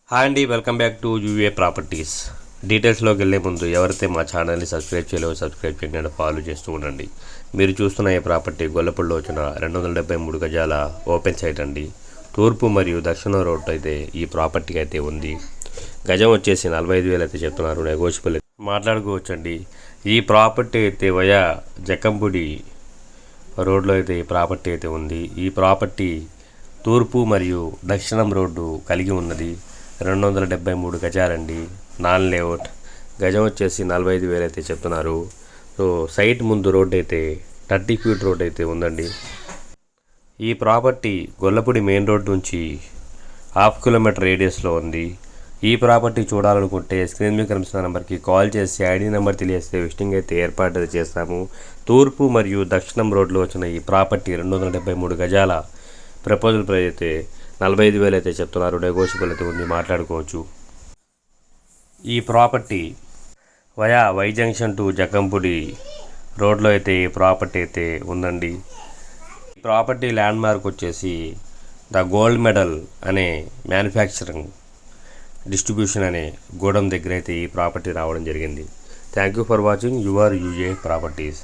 Hi అండి, welcome back to UA properties. డీటెయిల్స్లోకి వెళ్ళే ముందు ఎవరైతే మా ఛానల్ని సబ్స్క్రైబ్ చేయలేవో సబ్స్క్రైబ్ చేయండి, ఫాలో చేస్తూ ఉండండి. మీరు చూస్తున్న ఈ ప్రాపర్టీ గొల్లపూడిలో వచ్చిన 273 గజాల ఓపెన్ సైట్ అండి. తూర్పు మరియు దక్షిణ రోడ్డు అయితే ఈ ప్రాపర్టీకి అయితే ఉంది. గజం వచ్చేసి 45,000 అయితే చెప్తున్నారు, నెగోషియబుల్ మాట్లాడుకోవచ్చండి. ఈ ప్రాపర్టీ అయితే వయా జక్కంపూడి రోడ్లో అయితే ఈ ప్రాపర్టీ అయితే ఉంది. ఈ ప్రాపర్టీ తూర్పు మరియు దక్షిణం రోడ్డు కలిగి ఉన్నది. 273 గజాలండి. Non layout. గజం వచ్చేసి 45,000 అయితే చెప్తున్నారు. సో సైట్ ముందు రోడ్డు అయితే 30 ఫీట్ రోడ్ అయితే ఉందండి. ఈ ప్రాపర్టీ గొల్లపూడి మెయిన్ రోడ్ నుంచి 1/2 కిలోమీటర్ రేడియస్లో ఉంది. ఈ ప్రాపర్టీ చూడాలనుకుంటే స్క్రీన్ మీద కనిపిస్తున్న నెంబర్కి కాల్ చేసి ఐడి నెంబర్ తెలియజేస్తే విజిటింగ్ అయితే ఏర్పాటు చేస్తాము. తూర్పు మరియు దక్షిణం రోడ్లో వచ్చిన ఈ ప్రాపర్టీ 273 గజాల ప్రపోజల్ ప్రైస్ అయితే 45,000 అయితే చెప్తున్నారు, నెగోషియబుల్ అయితే ఉంది, మాట్లాడుకోవచ్చు. ఈ property via Y junction to Jakkampudi రోడ్లో అయితే ఈ ప్రాపర్టీ అయితే ఉందండి. ఈ ప్రాపర్టీ ల్యాండ్ మార్క్ వచ్చేసి ద గోల్డ్ మెడల్ అనే మ్యానుఫ్యాక్చరింగ్ డిస్ట్రిబ్యూషన్ అనే గోడౌన్ దగ్గర అయితే ఈ ప్రాపర్టీ రావడం జరిగింది. Thank you for watching your UA properties.